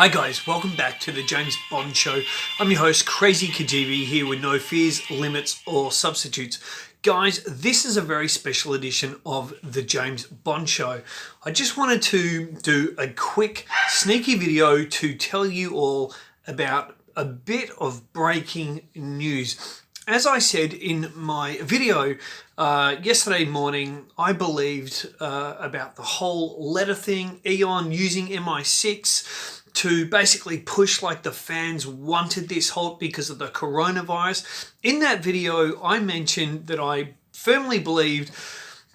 Hi guys, welcome back to the James Bond Show. I'm your host Krazy Kajeevie here with no fears, limits or substitutes. Guys, this is a very special edition of the James Bond Show. I just wanted to do a quick sneaky video to tell you all about a bit of breaking news. As I said in my video yesterday morning, I believed about the whole letter thing, Eon using MI6 to basically push like the fans wanted this halt because of the coronavirus. In that video, I mentioned that I firmly believed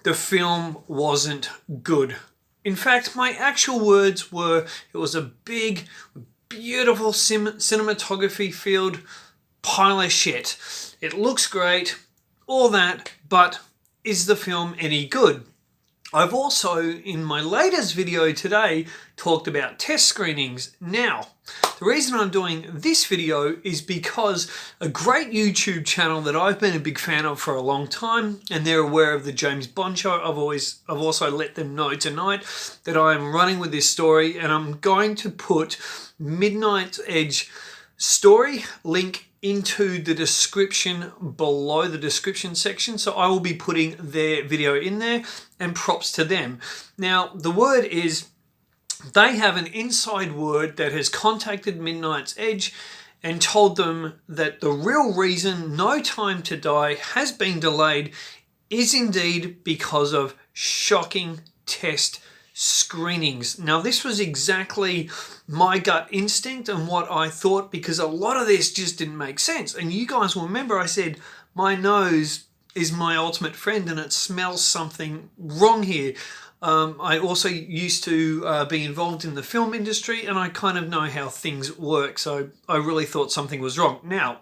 the film wasn't good. In fact, my actual words were, it was a big, beautiful cinematography filled pile of shit. It looks great, all that, but is the film any good? I've also, in my latest video today, talked about test screenings. Now, the reason I'm doing this video is because a great YouTube channel that I've been a big fan of for a long time, and they're aware of the James Bond Show. I've also let them know tonight that I'm running with this story, and I'm going to put Midnight's Edge story link into the description below the description section. So I will be putting their video in there, and props to them. Now, the word is they have an inside word that has contacted Midnight's Edge and told them that the real reason No Time to Die has been delayed is indeed because of shocking test screenings. Now, this was exactly my gut instinct and what I thought, because a lot of this just didn't make sense. And you guys will remember I said my nose is my ultimate friend and it smells something wrong here. I also used to be involved in the film industry, and I kind of know how things work, so I really thought something was wrong. Now,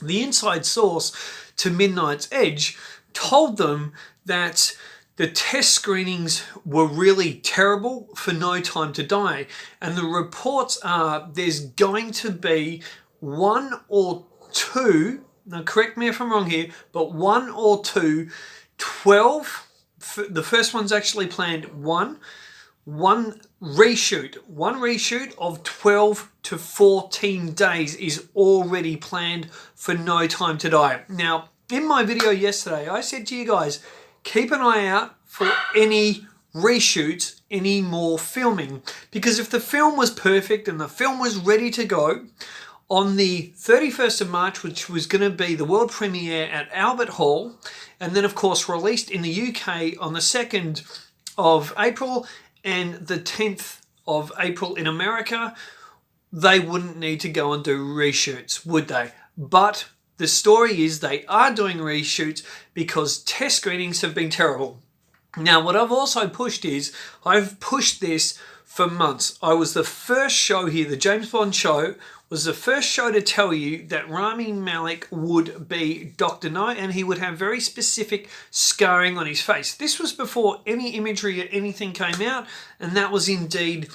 the inside source to Midnight's Edge told them that the test screenings were really terrible for No Time to Die, and the reports are there's going to be one or two, now correct me if I'm wrong here, but one or two 12, the first one's actually planned one reshoot of 12 to 14 days is already planned for No Time to Die. Now, in my video yesterday, I said to you guys, keep an eye out for any reshoots, any more filming, because if the film was perfect and the film was ready to go on the 31st of March, which was going to be the world premiere at Albert Hall, and then of course released in the UK on the 2nd of April and the 10th of April in America, they wouldn't need to go and do reshoots, would they? But the story is they are doing reshoots because test screenings have been terrible. Now, what I've also pushed is, I've pushed this for months. I was the first show here, the James Bond Show, was the first show to tell you that Rami Malek would be Dr. No, and he would have very specific scarring on his face. This was before any imagery or anything came out, and that was indeed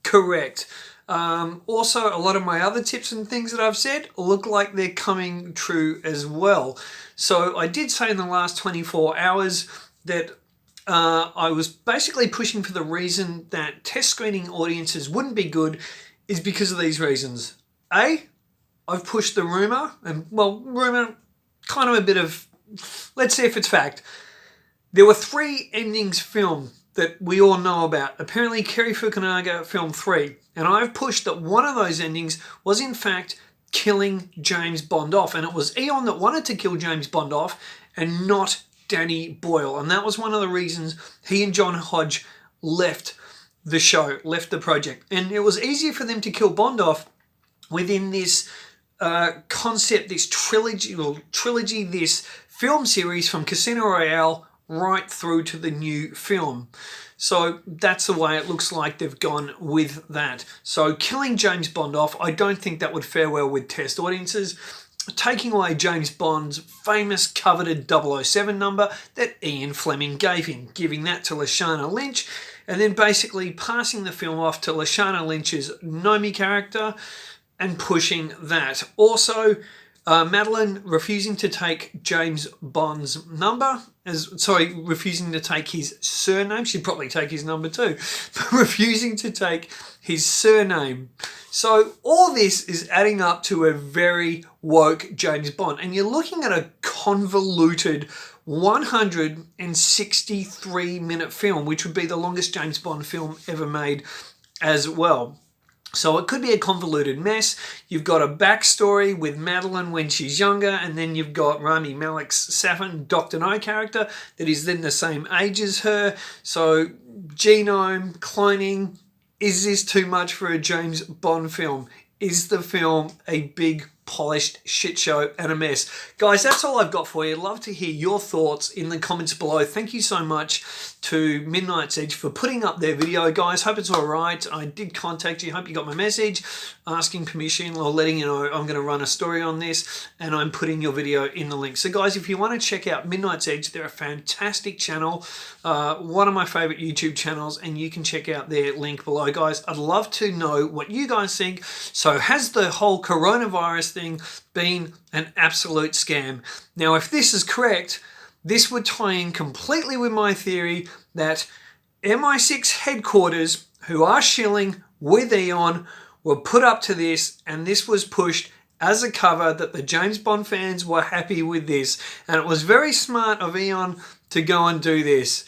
correct. Also, a lot of my other tips and things that I've said look like they're coming true as well. So I did say in the last 24 hours that I was basically pushing for the reason that test screening audiences wouldn't be good is because of these reasons. A, I've pushed the rumour, and well, rumour, kind of a bit of, let's see if it's fact. There were 3 endings filmed that we all know about. Apparently, Kerry Fukunaga filmed 3, and I've pushed that one of those endings was in fact killing James Bond off, and it was Eon that wanted to kill James Bond off and not Danny Boyle, and that was one of the reasons he and John Hodge left the show, left the project. And it was easier for them to kill Bond off within this concept, this trilogy, this film series from Casino Royale right through to the new film. So that's the way it looks like they've gone with that. So killing James Bond off, I don't think that would fare well with test audiences. Taking away James Bond's famous coveted 007 number that Ian Fleming gave him, giving that to Lashana Lynch, and then basically passing the film off to Lashana Lynch's Nomi character and pushing that. Also, Madeline refusing to take James Bond's number, refusing to take his surname. She'd probably take his number too, but refusing to take his surname. So all this is adding up to a very woke James Bond, and you're looking at a convoluted 163-minute film, which would be the longest James Bond film ever made as well. So it could be a convoluted mess. You've got a backstory with Madeline when she's younger, and then you've got Rami Malek's Safin, Dr. No character, that is then the same age as her. So genome, cloning, is this too much for a James Bond film? Is the film a big polished shit show and a mess? Guys, that's all I've got for you. Love to hear your thoughts in the comments below. Thank you so much to Midnight's Edge for putting up their video, guys. Hope it's all right. I did contact you. Hope you got my message asking permission or letting you know I'm going to run a story on this, and I'm putting your video in the link. So guys, if you want to check out Midnight's Edge, they're a fantastic channel, one of my favorite YouTube channels, and you can check out their link below. Guys, I'd love to know what you guys think. So has the whole coronavirus thing been an absolute scam? Now, if this is correct, this would tie in completely with my theory that MI6 headquarters, who are shilling with Eon, were put up to this, and this was pushed as a cover that the James Bond fans were happy with this. And it was very smart of Eon to go and do this.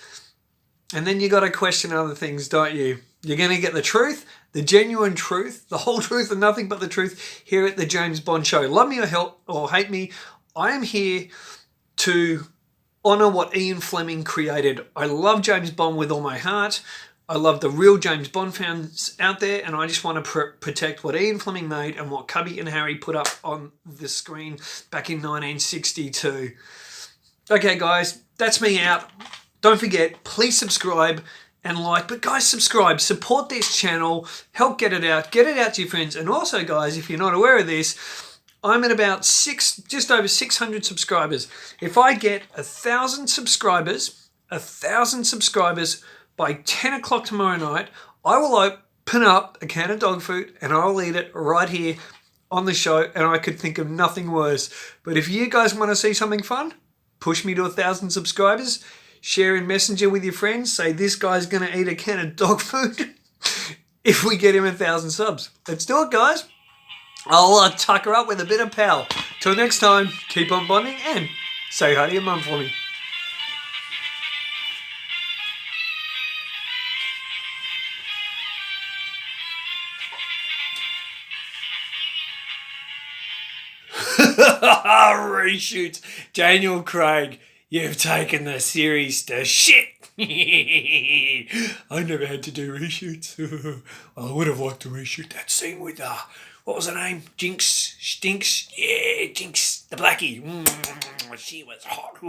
And then you got to question other things, don't you? You're going to get the truth, the genuine truth, the whole truth and nothing but the truth here at the James Bond Show. Love me or hate me, I am here to honour what Ian Fleming created. I love James Bond with all my heart. I love the real James Bond fans out there, and I just want to protect what Ian Fleming made and what Cubby and Harry put up on the screen back in 1962. Okay, guys, that's me out. Don't forget, please subscribe and like. But guys, subscribe, support this channel, help get it out to your friends. And also, guys, if you're not aware of this, I'm at about just over 600 subscribers. If I get 1,000 subscribers by 10 o'clock tomorrow night, I will open up a can of dog food and I'll eat it right here on the show, and I could think of nothing worse. But if you guys want to see something fun, push me to 1,000 subscribers, share in Messenger with your friends, say this guy's going to eat a can of dog food if we get him 1,000 subs. Let's do it, guys. I'll tuck her up with a bit of pal. Till next time, keep on bonding and say hi to your mum for me. Reshoots. Daniel Craig, you've taken the series to shit. I never had to do reshoots. I would have liked to reshoot that scene with, what was her name? Stinks? Yeah, Jinx, the blackie. She was hot.